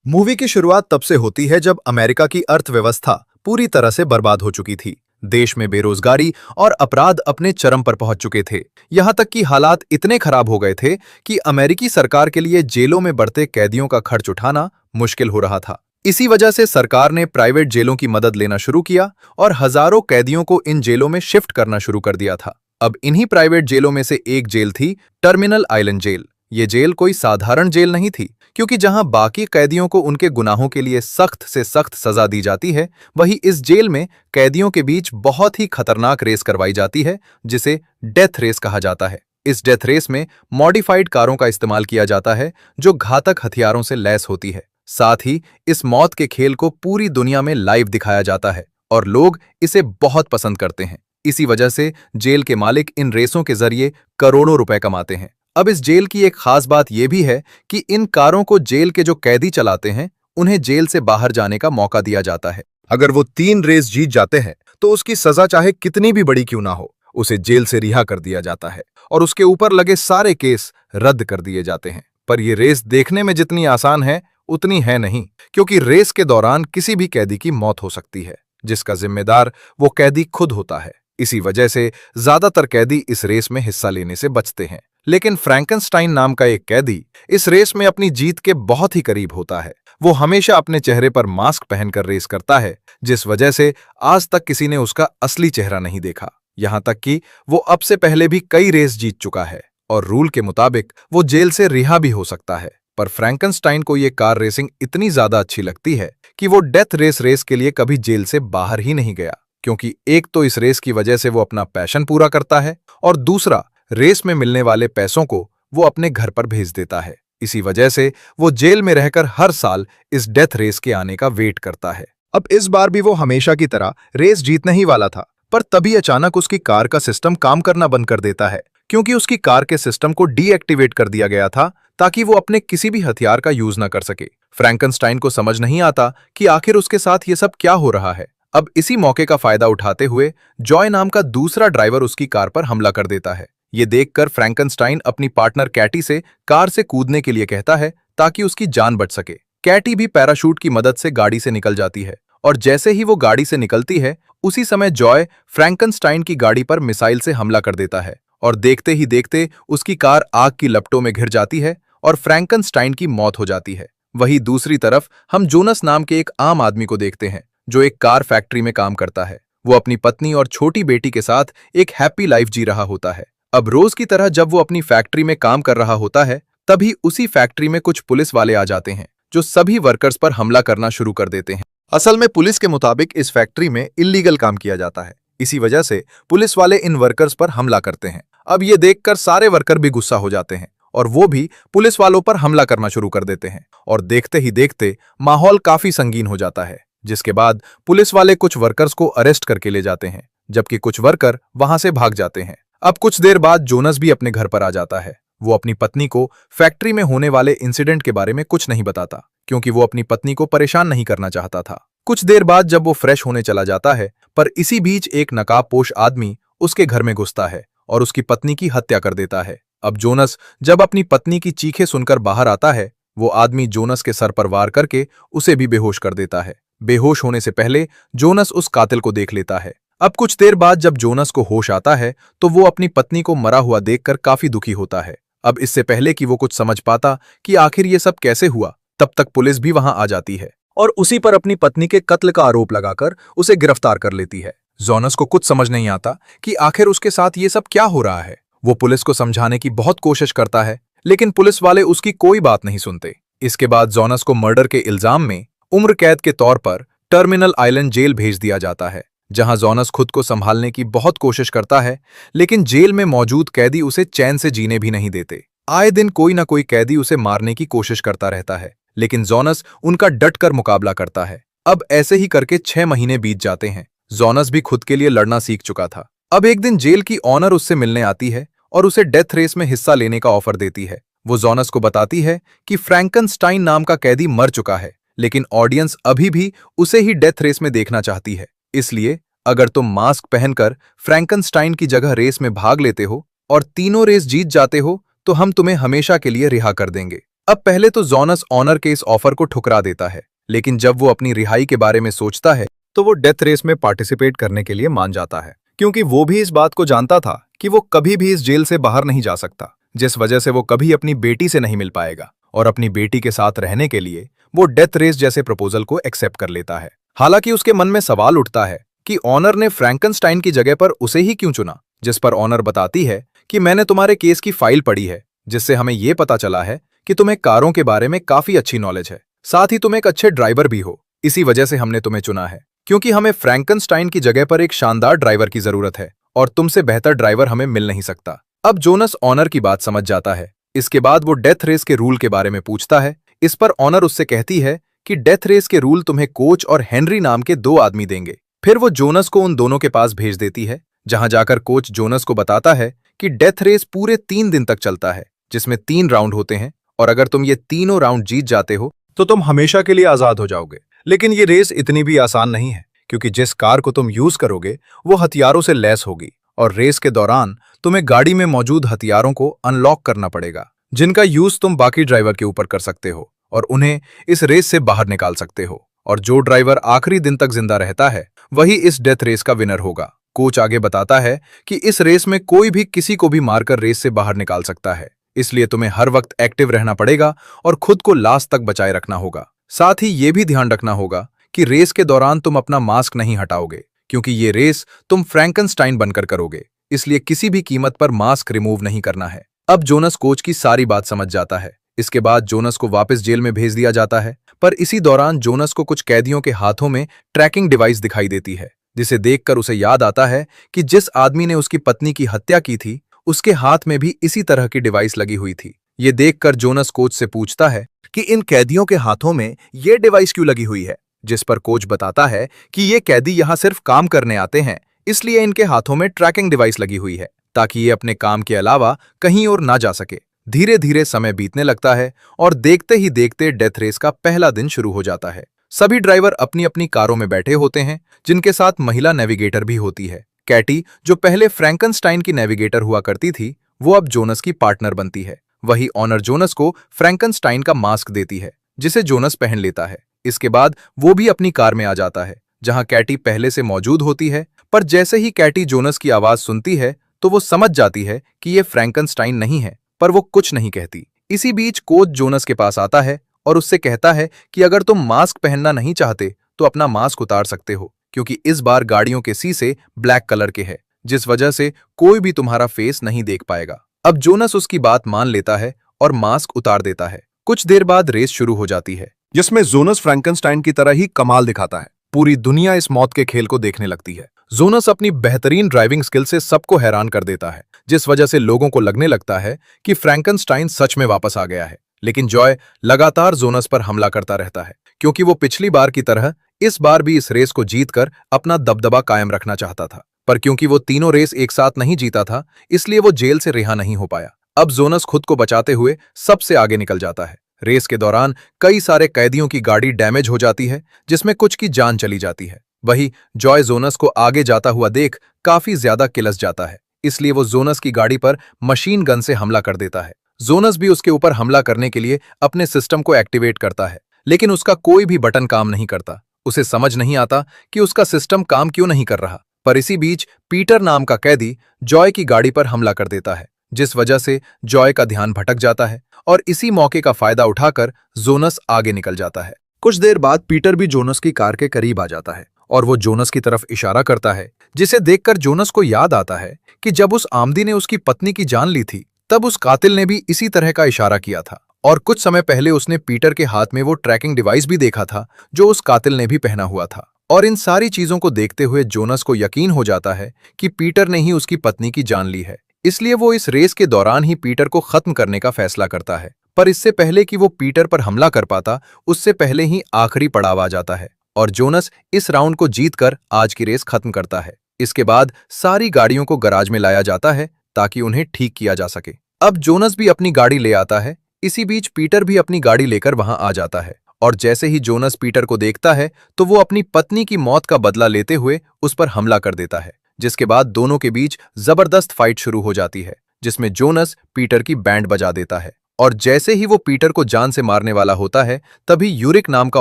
Movie की शुरुआत तब से होती है जब अमेरिका की अर्थव्यवस्था पूरी तरह से बर्बाद हो चुकी थी। देश में बेरोजगारी और अपराध अपने चरम पर पहुंच चुके थे। यहां तक कि हालात इतने खराब हो गए थे कि अमेरिकी सरकार के लिए जेलों में बढ़ते कैदियों का खर्च उठाना मुश्किल हो रहा था। इसी वजह से सरकार ने प्राइवेट जेलों की मदद लेना शुरू किया और हजारों कैदियों को इन जेलों में शिफ्ट करना शुरू कर दिया था। अब इन्हीं प्राइवेट जेलों में से एक जेल थी टर्मिनल आइलैंड जेल। ये जेल कोई साधारण जेल नहीं थी, क्योंकि जहां बाकी कैदियों को उनके गुनाहों के लिए सख्त से सख्त सजा दी जाती है, वहीं इस जेल में कैदियों के बीच बहुत ही खतरनाक रेस करवाई जाती है, जिसे डेथ रेस कहा जाता है। इस डेथ रेस में मॉडिफाइड कारों का इस्तेमाल किया जाता है जो घातक हथियारों से लैस होती है। साथ ही इस मौत के खेल को पूरी दुनिया में लाइव दिखाया जाता है और लोग इसे बहुत पसंद करते हैं। इसी वजह से जेल के मालिक इन रेसों के जरिए करोड़ों रुपए कमाते हैं। अब इस जेल की एक खास बात यह भी है कि इन कारों को जेल के जो कैदी चलाते हैं, उन्हें जेल से बाहर जाने का मौका दिया जाता है। अगर वो 3 रेस जीत जाते हैं तो उसकी सजा चाहे कितनी भी बड़ी क्यों ना हो, उसे जेल से रिहा कर दिया जाता है और उसके ऊपर लगे सारे केस रद्द कर दिए जाते हैं। पर यह रेस देखने में जितनी आसान है उतनी है नहीं, क्योंकि रेस के दौरान किसी भी कैदी की मौत हो सकती है, जिसका जिम्मेदार वो कैदी खुद होता है। इसी वजह से ज्यादातर कैदी इस रेस में हिस्सा लेने से बचते हैं। लेकिन फ्रैंकनस्टाइन नाम का एक कैदी इस रेस में अपनी जीत के बहुत ही करीब होता है। वो हमेशा अपने चेहरे पर मास्क पहनकर रेस करता है, जिस वजह से आज तक किसी ने उसका असली चेहरा नहीं देखा। यहां तक कि वो अब से पहले भी कई रेस जीत चुका है और रूल के मुताबिक वो जेल से रिहा भी हो सकता है। पर फ्रैंकनस्टाइन को ये कार रेसिंग इतनी ज्यादा अच्छी लगती है कि वो डेथ रेस के लिए कभी जेल से बाहर ही नहीं गया, क्योंकि एक तो इस रेस की वजह से वो अपना पैशन पूरा करता है और दूसरा, रेस में मिलने वाले पैसों को वो अपने घर पर भेज देता है। इसी वजह से वो जेल में रहकर हर साल इस डेथ रेस के आने का वेट करता है। अब इस बार भी वो हमेशा की तरह रेस जीतने ही वाला था, पर तभी अचानक उसकी कार का सिस्टम काम करना बंद कर देता है, क्योंकि उसकी कार के सिस्टम को डीएक्टिवेट कर दिया गया था ताकि वो अपने किसी भी हथियार का यूज न कर सके। फ्रैंकनस्टाइन को समझ नहीं आता कि आखिर उसके साथ ये सब क्या हो रहा है। अब इसी मौके का फायदा उठाते हुए जॉय नाम का दूसरा ड्राइवर उसकी कार पर हमला कर देता है। ये देखकर फ्रैंकनस्टाइन अपनी पार्टनर कैटी से कार से कूदने के लिए कहता है ताकि उसकी जान बच सके। कैटी भी पैराशूट की मदद से गाड़ी से निकल जाती है और जैसे ही वो गाड़ी से निकलती है, उसी समय जॉय फ्रैंकनस्टाइन की गाड़ी पर मिसाइल से हमला कर देता है और देखते ही देखते उसकी कार आग की लपटों में घिर जाती है और फ्रैंकनस्टाइन की मौत हो जाती है। वहीं दूसरी तरफ हम जोनस नाम के एक आम आदमी को देखते हैं जो एक कार फैक्ट्री में काम करता है। वो अपनी पत्नी और छोटी बेटी के साथ एक हैप्पी लाइफ जी रहा होता है। अब रोज की तरह जब वो अपनी फैक्ट्री में काम कर रहा होता है, तभी उसी फैक्ट्री में कुछ पुलिस वाले आ जाते हैं जो सभी वर्कर्स पर हमला करना शुरू कर देते हैं। असल में पुलिस के मुताबिक इस फैक्ट्री में इल्लीगल काम किया जाता है। इसी वजह से पुलिस वाले इन वर्कर्स पर हमला करते हैं। अब ये देखकर सारे वर्कर भी गुस्सा हो जाते हैं और वो भी पुलिस वालों पर हमला करना शुरू कर देते हैं और देखते ही देखते माहौल काफी संगीन हो जाता है, जिसके बाद पुलिस वाले कुछ वर्कर्स को अरेस्ट करके ले जाते हैं, जबकि कुछ वर्कर वहां से भाग जाते हैं। अब कुछ देर बाद जोनस भी अपने घर पर आ जाता है। वो अपनी पत्नी को फैक्ट्री में होने वाले इंसिडेंट के बारे में कुछ नहीं बताता, क्योंकि वो अपनी पत्नी को परेशान नहीं करना चाहता था। कुछ देर बाद जब वो फ्रेश होने चला जाता है, पर इसी बीच एक नकाबपोश आदमी उसके घर में घुसता है और उसकी पत्नी की हत्या कर देता है। अब जोनस जब अपनी पत्नी की चीखें सुनकर बाहर आता है, वो आदमी जोनस के सर पर वार करके उसे भी बेहोश कर देता है। बेहोश होने से पहले जोनस उस कातिल को देख लेता है। अब कुछ देर बाद जब जोनस को होश आता है, तो वो अपनी पत्नी को मरा हुआ देखकर काफी दुखी होता है। अब इससे पहले कि वो कुछ समझ पाता कि आखिर ये सब कैसे हुआ, तब तक पुलिस भी वहां आ जाती है और उसी पर अपनी पत्नी के कत्ल का आरोप लगाकर उसे गिरफ्तार कर लेती है। जोनस को कुछ समझ नहीं आता कि आखिर उसके साथ ये सब क्या हो रहा है। वो पुलिस को समझाने की बहुत कोशिश करता है, लेकिन पुलिस वाले उसकी कोई बात नहीं सुनते। इसके बाद जोनस को मर्डर के इल्जाम में उम्र कैद के तौर पर टर्मिनल आइलैंड जेल भेज दिया जाता है, जहां जोनस खुद को संभालने की बहुत कोशिश करता है, लेकिन जेल में मौजूद कैदी उसे चैन से जीने भी नहीं देते। आए दिन कोई ना कोई कैदी उसे मारने की कोशिश करता रहता है, लेकिन जोनस उनका डटकर मुकाबला करता है। अब ऐसे ही करके 6 महीने बीत जाते हैं। जोनस भी खुद के लिए लड़ना सीख चुका था। अब एक दिन जेल की ऑनर उससे मिलने आती है और उसे डेथ रेस में हिस्सा लेने का ऑफर देती है। वो जोनस को बताती है कि फ्रैंकनस्टाइन नाम का कैदी मर चुका है, लेकिन ऑडियंस अभी भी उसे ही डेथ रेस में देखना चाहती है। इसलिए अगर तुम मास्क पहनकर फ्रैंकनस्टाइन की जगह रेस में भाग लेते हो और तीनों रेस जीत जाते हो, तो हम तुम्हें हमेशा के लिए रिहा कर देंगे। अब पहले तो जोनस ऑनर के इस ऑफर को ठुकरा देता है, लेकिन जब वो अपनी रिहाई के बारे में सोचता है तो वो डेथ रेस में पार्टिसिपेट करने के लिए मान जाता है, क्योंकि वो भी इस बात को जानता था कि वो कभी भी इस जेल से बाहर नहीं जा सकता, जिस वजह से वो कभी अपनी बेटी से नहीं मिल पाएगा। और अपनी बेटी के साथ रहने के लिए वो डेथ रेस जैसे प्रपोजल को एक्सेप्ट कर लेता है। हालांकि उसके मन में सवाल उठता है कि ऑनर ने फ्रैंकनस्टाइन की जगह पर उसे ही क्यों चुना, जिस पर ऑनर बताती है कि मैंने तुम्हारे केस की फाइल पढ़ी है, जिससे हमें यह पता चला है कि तुम्हें कारों के बारे में काफी अच्छी नॉलेज है, साथ ही तुम एक अच्छे ड्राइवर भी हो। इसी वजह से हमने तुम्हें चुना है, क्योंकि हमें फ्रैंकनस्टाइन की जगह पर एक शानदार ड्राइवर की जरूरत है और तुमसे बेहतर ड्राइवर हमें मिल नहीं सकता। अब जोनस ऑनर की बात समझ जाता है। इसके बाद वो डेथ रेस के रूल के बारे में पूछता है। इस पर ऑनर उससे कहती है कि डेथ रेस के रूल तुम्हें कोच और हेनरी नाम के 2 आदमी देंगे। फिर वो जोनस को उन दोनों के पास भेज देती है, जहां जाकर कोच जोनस को बताता है कि डेथ रेस पूरे 3 दिन तक चलता है, जिसमें 3 राउंड होते हैं, और अगर तुम ये तीनों राउंड जीत जाते हो तो तुम हमेशा के लिए आजाद हो जाओगे। लेकिन ये रेस इतनी भी आसान नहीं है, क्योंकि जिस कार को तुम यूज करोगे वो हथियारों से लैस होगी, और रेस के दौरान तुम्हें गाड़ी में मौजूद हथियारों को अनलॉक करना पड़ेगा, जिनका यूज तुम बाकी ड्राइवर के ऊपर कर सकते हो और उन्हें इस रेस से बाहर निकाल सकते हो। और जो ड्राइवर आखिरी दिन तक जिंदा रहता है वही इस डेथ रेस का विनर होगा। कोच आगे बताता है कि इस रेस में कोई भी किसी को भी मारकर रेस से बाहर निकाल सकता है, इसलिए तुम्हें हर वक्त एक्टिव रहना पड़ेगा और खुद को लास्ट तक बचाए रखना होगा। साथ ही ये भी ध्यान रखना होगा कि रेस के दौरान तुम अपना मास्क नहीं हटाओगे, क्योंकि ये रेस तुम फ्रैंकनस्टाइन बनकर करोगे, इसलिए किसी भी कीमत पर मास्क रिमूव नहीं करना है। अब जोनस कोच की सारी बात समझ जाता है। इसके बाद जोनस को वापस जेल में भेज दिया जाता है, पर इसी दौरान जोनस को कुछ कैदियों के हाथों में ट्रैकिंग डिवाइस दिखाई देती है, जिसे देखकर उसे याद आता है कि जिस आदमी ने उसकी पत्नी की हत्या की थी उसके हाथ में भी इसी तरह की डिवाइस लगी हुई थी। ये देखकर जोनस कोच से पूछता है कि इन कैदियों के हाथों में ये डिवाइस क्यों लगी हुई है, जिस पर कोच बताता है कि ये कैदी यहाँ सिर्फ काम करने आते हैं, इसलिए इनके हाथों में ट्रैकिंग डिवाइस लगी हुई है, ताकि ये अपने काम के अलावा कहीं और ना जा सके। धीरे धीरे समय बीतने लगता है और देखते ही देखते डेथ रेस का पहला दिन शुरू हो जाता है। सभी ड्राइवर अपनी अपनी कारों में बैठे होते हैं, जिनके साथ महिला नेविगेटर भी होती है। कैटी, जो पहले फ्रैंकनस्टाइन की नेविगेटर हुआ करती थी, वो अब जोनस की पार्टनर बनती है। वही ऑनर जोनस को फ्रैंकनस्टाइन का मास्क देती है, जिसे जोनस पहन लेता है। इसके बाद वो भी अपनी कार में आ जाता है, जहां कैटी पहले से मौजूद होती है। पर जैसे ही कैटी जोनस की आवाज सुनती है तो वो समझ जाती है कि ये फ्रैंकनस्टाइन नहीं है, पर वो कुछ नहीं कहती। इसी बीच कोच जोनस के पास आता है और उससे कहता है कि अगर तुम मास्क पहनना नहीं चाहते तो अपना मास्क उतार सकते हो, क्योंकि इस बार गाड़ियों के शीशे ब्लैक कलर के हैं, जिस वजह से कोई भी तुम्हारा फेस नहीं देख पाएगा। अब जोनस उसकी बात मान लेता है और मास्क उतार देता है। कुछ देर बाद रेस शुरू हो जाती है, जिसमें जोनस फ्रैंकनस्टाइन की तरह ही कमाल दिखाता है। पूरी दुनिया इस मौत के खेल को देखने लगती है। जोनस अपनी बेहतरीन ड्राइविंग स्किल से सबको हैरान कर देता है, जिस वजह से लोगों को लगने लगता है कि फ्रैंकनस्टाइन सच में वापस आ गया है। लेकिन जॉय लगातार जोनस पर हमला करता रहता है, क्योंकि वो पिछली बार की तरह इस बार भी इस रेस को जीतकर अपना दबदबा कायम रखना चाहता था। पर क्योंकि वो तीनों रेस एक साथ नहीं जीता था, इसलिए वो जेल से रिहा नहीं हो पाया। अब जोनस खुद को बचाते हुए सबसे आगे निकल जाता है। रेस के दौरान कई सारे कैदियों की गाड़ी डैमेज हो जाती है, जिसमें कुछ की जान चली जाती है। वही जॉय जोनस को आगे जाता हुआ देख काफी ज्यादा किलस जाता है, इसलिए वो जोनस की गाड़ी पर मशीन गन से हमला कर देता है। जोनस भी उसके ऊपर हमला करने के लिए अपने सिस्टम को एक्टिवेट करता है, लेकिन उसका कोई भी बटन काम नहीं करता। उसे समझ नहीं आता कि उसका सिस्टम काम क्यों नहीं कर रहा। पर इसी बीच पीटर नाम का कैदी जॉय की गाड़ी पर हमला कर देता है, जिस वजह से जॉय का ध्यान भटक जाता है और इसी मौके का फायदा उठाकर जोनस आगे निकल जाता है। कुछ देर बाद पीटर भी जोनस की कार के करीब आ जाता है और वो जोनस की तरफ इशारा करता है, जिसे देखकर जोनस को याद आता है कि जब उस आमदी ने उसकी पत्नी की जान ली थी, तब उस कातिल ने भी इसी तरह का इशारा किया था। और कुछ समय पहले उसने पीटर के हाथ में वो ट्रैकिंग डिवाइस भी देखा था, जो उस कातिल ने भी पहना हुआ था। और इन सारी चीजों को देखते हुए जोनस को यकीन हो जाता है कि पीटर ने ही उसकी पत्नी की जान ली है, इसलिए वो इस रेस के दौरान ही पीटर को खत्म करने का फैसला करता है। पर इससे पहले कि वो पीटर पर हमला कर पाता, उससे पहले ही आखिरी पड़ाव आ जाता है और जोनस इस राउंड को जीतकर आज की रेस खत्म करता है। इसके बाद सारी गाड़ियों को गराज में लाया जाता है ताकि उन्हें ठीक किया जा सके। अब जोनस भी अपनी गाड़ी ले आता है। इसी बीच पीटर भी अपनी गाड़ी लेकर वहां आ जाता है और जैसे ही जोनस पीटर को देखता है तो वो अपनी पत्नी की मौत का बदला लेते हुए उस पर हमला कर देता है, जिसके बाद दोनों के बीच जबरदस्त फाइट शुरू हो जाती है, जिसमें जोनस पीटर की बैंड बजा देता है और जैसे ही वो पीटर को जान से मारने वाला होता है, तभी यूरिक नाम का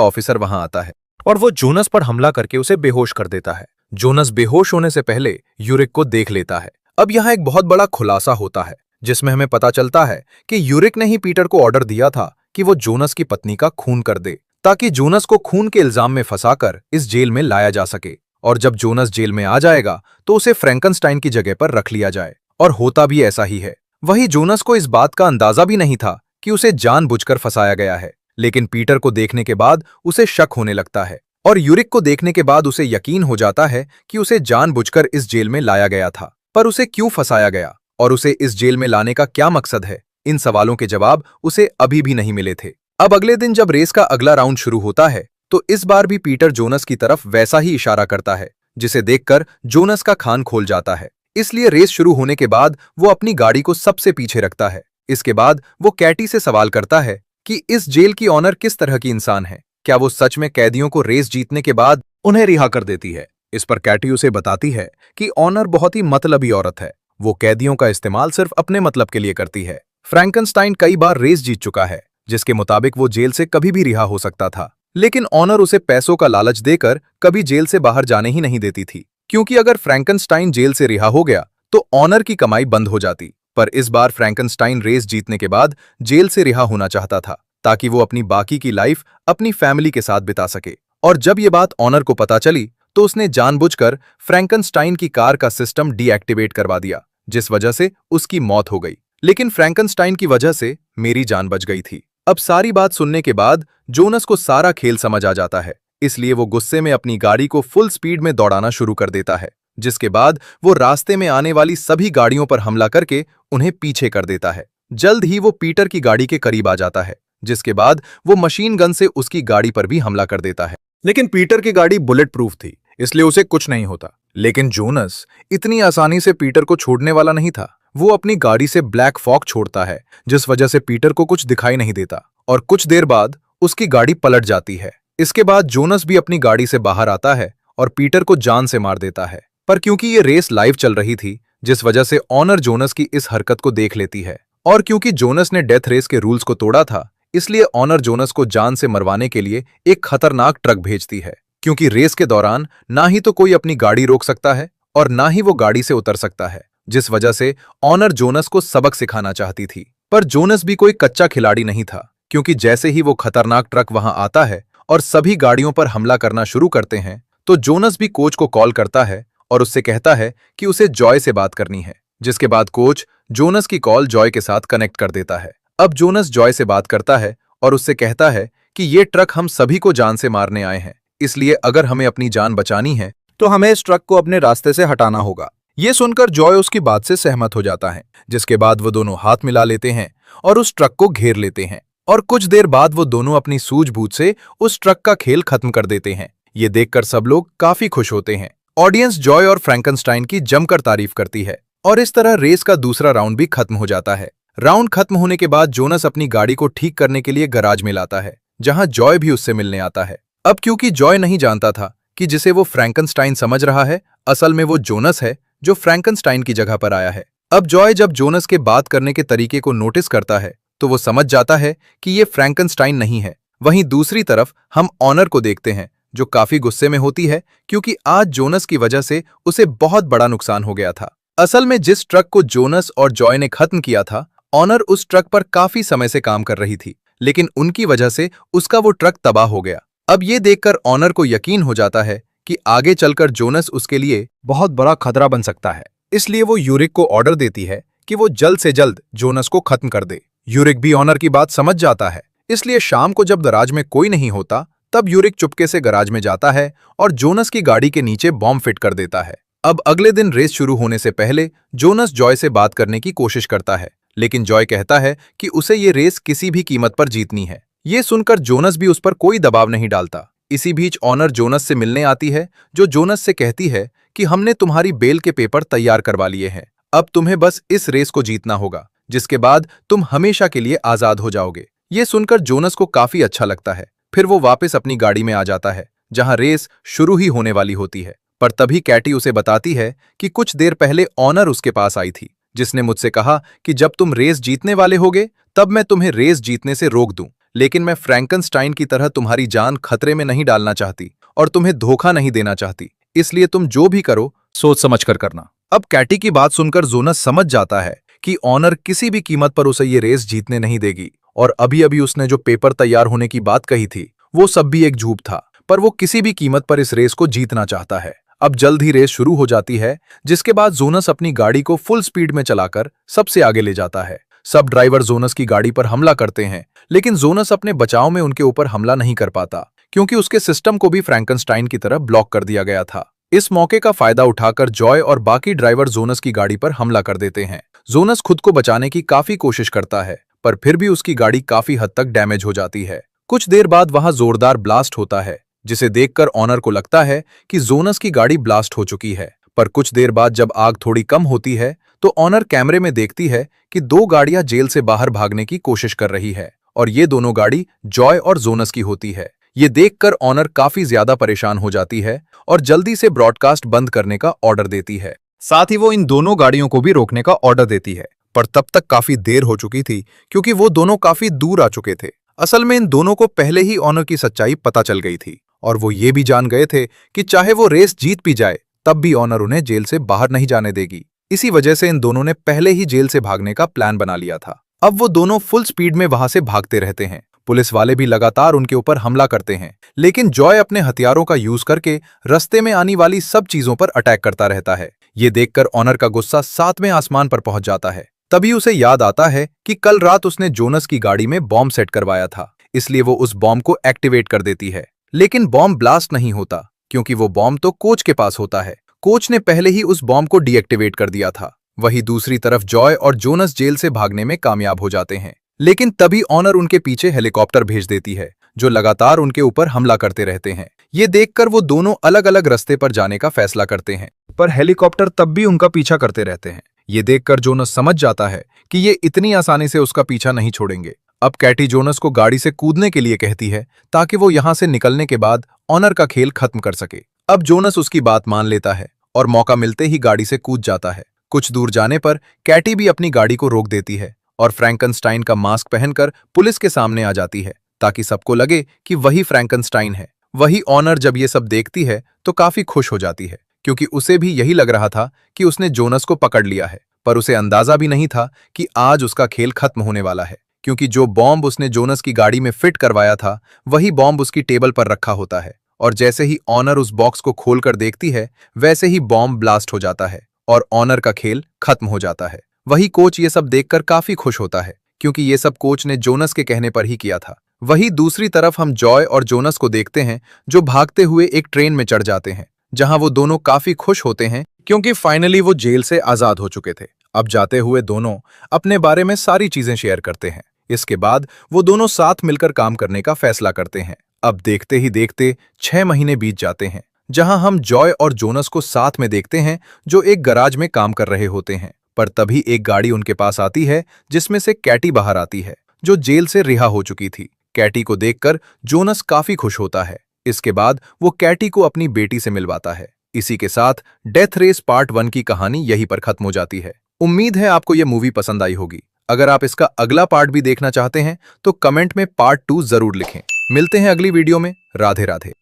ऑफिसर वहां आता है और वो जोनस पर हमला करके उसे बेहोश कर देता है। जोनस बेहोश होने से पहले यूरिक को देख लेता है। अब यहाँ एक बहुत बड़ा खुलासा होता है, जिसमें हमें पता चलता है कि यूरिक ने ही पीटर को ऑर्डर दिया था कि वो जोनस की पत्नी का खून कर दे, ताकि जोनस को खून के इल्जाम में फंसाकर इस जेल में लाया जा सके। और जब जोनस जेल में आ जाएगा तो उसे फ्रैंकनस्टाइन की जगह पर रख लिया जाए। और होता भी ऐसा ही है। वही जोनस को इस बात का अंदाजा भी नहीं था कि उसे जानबूझकर फंसाया गया है, लेकिन पीटर को देखने के बाद उसे शक होने लगता है और यूरिक को देखने के बाद उसे यकीन हो जाता है कि उसे जानबूझकर इस जेल में लाया गया था। पर उसे क्यों फंसाया गया और उसे इस जेल में लाने का क्या मकसद है, इन सवालों के जवाब उसे अभी भी नहीं मिले थे। अब अगले दिन जब रेस का अगला राउंड शुरू होता है तो इस बार भी पीटर जोनस की तरफ वैसा ही इशारा करता है, जिसे देखकर जोनस का कान खोल जाता है। इसलिए रेस शुरू होने के बाद वो अपनी गाड़ी को सबसे पीछे रखता है। इसके बाद वो कैटी से सवाल करता है कि इस जेल की ऑनर किस तरह की इंसान है, क्या वो सच में कैदियों को रेस जीतने के बाद उन्हें रिहा कर देती है। इस पर कैटी उसे बताती है कि ऑनर बहुत ही मतलबी औरत है, वो कैदियों का इस्तेमाल सिर्फ अपने मतलब के लिए करती है। फ्रैंकनस्टाइन कई बार रेस जीत चुका है, जिसके मुताबिक वो जेल से कभी भी रिहा हो सकता था, लेकिन ऑनर उसे पैसों का लालच देकर कभी जेल से बाहर जाने ही नहीं देती थी, क्योंकि अगर फ्रैंकनस्टाइन जेल से रिहा हो गया तो ऑनर की कमाई बंद हो जाती। पर इस बार फ्रैंकनस्टाइन रेस जीतने के बाद जेल से रिहा होना चाहता था, ताकि वो अपनी बाकी की लाइफ अपनी फैमिली के साथ बिता सके। और जब ये बात ऑनर को पता चली तो उसने जानबूझकर फ्रैंकनस्टाइन की कार का सिस्टम डीएक्टिवेट करवा दिया, जिस वजह से उसकी मौत हो गई। लेकिन फ्रैंकनस्टाइन की वजह से मेरी जान बच गई थी। अब सारी बात सुनने के बाद जोनस को सारा खेल समझ आ जाता है, इसलिए वो गुस्से में अपनी गाड़ी को फुल स्पीड में दौड़ाना शुरू कर देता है, जिसके बाद वो रास्ते में आने वाली सभी गाड़ियों पर हमला करके उन्हें पीछे कर देता है। जल्द ही वो पीटर की गाड़ी के करीब आ जाता है, जिसके बाद वो मशीन गन से उसकी गाड़ी पर भी हमला कर देता है। लेकिन पीटर की गाड़ी बुलेट प्रूफ थी, इसलिए उसे कुछ नहीं होता। लेकिन जोनस इतनी आसानी से पीटर को छोड़ने वाला नहीं था। वो अपनी गाड़ी से ब्लैक फॉग छोड़ता है, जिस वजह से पीटर को कुछ दिखाई नहीं देता और कुछ देर बाद उसकी गाड़ी पलट जाती है। इसके बाद जोनस भी अपनी गाड़ी से बाहर आता है और पीटर को जान से मार देता है। पर क्योंकि ये रेस लाइव चल रही थी, जिस वजह से ऑनर जोनस की इस हरकत को देख लेती है और क्योंकि जोनस ने डेथ रेस के रूल्स को तोड़ा था, इसलिए ऑनर जोनस को जान से मरवाने के लिए एक खतरनाक ट्रक भेजती है। क्योंकि रेस के दौरान ना ही तो कोई अपनी गाड़ी रोक सकता है और ना ही वो गाड़ी से उतर सकता है, जिस वजह से ऑनर जोनस को सबक सिखाना चाहती थी। पर जोनस भी कोई कच्चा खिलाड़ी नहीं था, क्योंकि जैसे ही वो खतरनाक ट्रक वहां आता है और सभी गाड़ियों पर हमला करना शुरू करते हैं, तो जोनस भी कोच को कॉल करता है और उससे कहता है कि उसे जॉय से बात करनी है, जिसके बाद कोच जोनस की कॉल जॉय के साथ कनेक्ट कर देता है। अब जोनस जॉय से बात करता है और उससे कहता है कि ये ट्रक हम सभी को जान से मारने आए हैं, इसलिए अगर हमें अपनी जान बचानी है तो हमें इस ट्रक को अपने रास्ते से हटाना होगा। ये सुनकर जॉय उसकी बात से सहमत हो जाता है, जिसके बाद वो दोनों हाथ मिला लेते हैं और उस ट्रक को घेर लेते हैं और कुछ देर बाद वो दोनों अपनी सूझबूझ से उस ट्रक का खेल खत्म कर देते हैं। ये देखकर सब लोग काफी खुश होते हैं। ऑडियंस जॉय और फ्रैंकनस्टाइन की जमकर तारीफ करती है और इस तरह रेस का दूसरा राउंड भी खत्म हो जाता है। राउंड खत्म होने के बाद जोनस अपनी गाड़ी को ठीक करने के लिए गराज में लाता है, जहां जॉय भी उससे मिलने आता है। अब क्योंकि जॉय नहीं जानता था कि जिसे वो फ्रैंकनस्टाइन समझ रहा है, असल में वो जोनस है जो फ्रैंकनस्टाइन की जगह पर आया है। अब जॉय जब जोनस के बात करने के तरीके को नोटिस करता है तो वो समझ जाता है कि ये फ्रैंकनस्टाइन नहीं है। वहीं दूसरी तरफ हम ऑनर को देखते हैं, जो काफी गुस्से में होती है क्योंकि आज जोनस की वजह से उसे बहुत बड़ा नुकसान हो गया था। असल में जिस ट्रक को जोनस और जॉय ने खत्म किया था, ऑनर उस ट्रक पर काफी समय से काम कर रही थी, लेकिन उनकी वजह से उसका वो ट्रक तबाह हो गया। अब ये देखकर ऑनर को यकीन हो जाता है कि आगे चलकर जोनस उसके लिए बहुत बड़ा खतरा बन सकता है, इसलिए वो यूरिक को ऑर्डर देती है कि वो जल्द से जल्द जोनस को खत्म कर दे। यूरिक भी ऑनर की बात समझ जाता है, इसलिए शाम को जब गराज में कोई नहीं होता तब यूरिक चुपके से गराज में जाता है और जोनस की गाड़ी के नीचे बॉम्ब फिट कर देता है। अब अगले दिन रेस शुरू होने से पहले जोनस जॉय से बात करने की कोशिश करता है, लेकिन जॉय कहता है कि उसे ये रेस किसी भी कीमत पर जीतनी है। ये सुनकर जोनस भी उस पर कोई दबाव नहीं डालता। इसी बीच ऑनर जोनस से मिलने आती है, जो जोनस से कहती है कि हमने तुम्हारी बेल के पेपर तैयार करवा लिए हैं, अब तुम्हें बस इस रेस को जीतना होगा, जिसके बाद तुम हमेशा के लिए आजाद हो जाओगे। ये सुनकर जोनस को काफी अच्छा लगता है। फिर वो वापस अपनी गाड़ी में आ जाता है, जहां रेस शुरू ही होने वाली होती है। पर तभी कैटी उसे बताती है कि कुछ देर पहले ऑनर उसके पास आई थी, जिसने मुझसे कहा कि जब तुम रेस जीतने वाले होगे तब मैं तुम्हें रेस जीतने से रोक दूं, लेकिन मैं फ्रैंकनस्टाइन की तरह तुम्हारी जान खतरे में नहीं डालना चाहती और तुम्हें धोखा नहीं देना चाहती, इसलिए तुम जो भी करो सोच समझ कर करना। अब कैटी की बात सुनकर जोनस समझ जाता है कि ऑनर किसी भी कीमत पर उसे ये रेस जीतने नहीं देगी और अभी अभी उसने जो पेपर तैयार होने की बात कही थी वो सब भी एक झूठ था, पर वो किसी भी कीमत पर इस रेस को जीतना चाहता है। अब जल्द ही रेस शुरू हो जाती है, जिसके बाद जोनस अपनी गाड़ी को फुल स्पीड में चलाकर सबसे आगे ले जाता है। सब ड्राइवर जोनस की गाड़ी पर हमला करते हैं, लेकिन जोनस अपने बचाव में उनके ऊपर हमला नहीं कर पाता क्योंकि उसके सिस्टम को भी फ्रैंकनस्टाइन की तरह ब्लॉक कर दिया गया था। इस मौके का फायदा उठाकर जॉय और बाकी ड्राइवर जोनस की गाड़ी पर हमला कर देते हैं। जोनस खुद को बचाने की काफी कोशिश करता है, पर फिर भी उसकी गाड़ी काफी हद तक डैमेज हो जाती है। कुछ देर बाद वहां जोरदार ब्लास्ट होता है, जिसे देखकर ऑनर को लगता है कि जोनस की गाड़ी ब्लास्ट हो चुकी है। पर कुछ देर बाद जब आग थोड़ी कम होती है तो ऑनर कैमरे में देखती है कि दो गाड़ियां जेल से बाहर भागने की कोशिश कर रही है और ये दोनों गाड़ी जॉय और जोनस की होती है। ये देखकर ऑनर काफी ज्यादा परेशान हो जाती है और जल्दी से ब्रॉडकास्ट बंद करने का ऑर्डर देती है। साथ ही वो इन दोनों गाड़ियों को भी रोकने का ऑर्डर देती है, पर तब तक काफी देर हो चुकी थी क्योंकि वो दोनों काफी दूर आ चुके थे। असल में इन दोनों को पहले ही ऑनर की सच्चाई पता चल गई थी और वो ये भी जान गए थे कि चाहे वो रेस जीत भी जाए तब भी ऑनर उन्हें जेल से बाहर नहीं जाने देगी। इसी वजह से इन दोनों ने पहले ही जेल से भागने का प्लान बना लिया था। अब वो दोनों फुल स्पीड में वहां से भागते रहते हैं। पुलिस वाले भी लगातार उनके ऊपर हमला करते हैं, लेकिन जॉय अपने हथियारों का यूज करके रास्ते में आने वाली सब चीजों पर अटैक करता रहता है। ये देखकर ऑनर का गुस्सा सातवें आसमान पर पहुंच जाता है। तभी उसे याद आता है कि कल रात उसने जोनस की गाड़ी में बॉम्ब सेट करवाया था, इसलिए वो उस बॉम्ब को एक्टिवेट कर देती है। लेकिन बॉम्ब ब्लास्ट नहीं होता क्योंकि वो बॉम्ब तो कोच के पास होता है। कोच ने पहले ही उस बॉम्ब को डीएक्टिवेट कर दिया था। वहीं दूसरी तरफ जॉय और जोनस जेल से भागने में कामयाब हो जाते हैं, लेकिन तभी ऑनर उनके पीछे हेलीकॉप्टर भेज देती है जो लगातार उनके ऊपर हमला करते रहते हैं। ये देखकर वो दोनों अलग अलग रास्ते पर जाने का फैसला करते हैं, पर हेलीकॉप्टर तब भी उनका पीछा करते रहते हैं। ये देखकर जोनस समझ जाता है कि ये इतनी आसानी से उसका पीछा नहीं छोड़ेंगे। अब कैटी जोनस को गाड़ी से कूदने के लिए कहती है ताकि वो यहां से निकलने के बाद ऑनर का खेल खत्म कर सके। अब जोनस उसकी बात मान लेता है और मौका मिलते ही गाड़ी से कूद जाता है। कुछ दूर जाने पर कैटी भी अपनी गाड़ी को रोक देती है और फ्रैंकनस्टाइन का मास्क पहनकर पुलिस के सामने आ जाती है ताकि सबको लगे कि वही फ्रैंकनस्टाइन है। वही ऑनर जब ये सब देखती है तो काफी खुश हो जाती है क्योंकि उसे भी यही लग रहा था कि उसने जोनस को पकड़ लिया है, पर उसे अंदाजा भी नहीं था कि आज उसका खेल खत्म होने वाला है क्योंकि जो बॉम्ब उसने जोनस की गाड़ी में फिट करवाया था वही बॉम्ब उसकी टेबल पर रखा होता है और जैसे ही ऑनर उस बॉक्स को खोलकर देखती है वैसे ही बॉम्ब ब्लास्ट हो जाता है और ऑनर का खेल खत्म हो जाता है। वही कोच ये सब देखकर काफी खुश होता है क्योंकि ये सब कोच ने जोनस के कहने पर ही किया था। वही दूसरी तरफ हम जॉय और जोनस को देखते हैं जो भागते हुए एक ट्रेन में चढ़ जाते हैं, जहां वो दोनों काफी खुश होते हैं क्योंकि फाइनली वो जेल से आजाद हो चुके थे। अब जाते हुए दोनों अपने बारे में सारी चीजें शेयर करते हैं। इसके बाद वो दोनों साथ मिलकर काम करने का फैसला करते हैं। अब देखते ही देखते 6 महीने बीत जाते हैं, जहां हम जॉय और जोनस को साथ में देखते हैं जो एक गराज में काम कर रहे होते हैं। पर तभी एक गाड़ी उनके पास आती है जिसमें से कैटी बाहर आती है जो जेल से रिहा हो चुकी थी। कैटी को देखकर जोनस काफी खुश होता है। इसके बाद वो कैटी को अपनी बेटी से मिलवाता है। इसी के साथ डेथ रेस पार्ट 1 की कहानी यहीं पर खत्म हो जाती है। उम्मीद है आपको ये मूवी पसंद आई होगी। अगर आप इसका अगला पार्ट भी देखना चाहते हैं तो कमेंट में पार्ट 2 जरूर लिखें। मिलते हैं अगली वीडियो में। राधे राधे।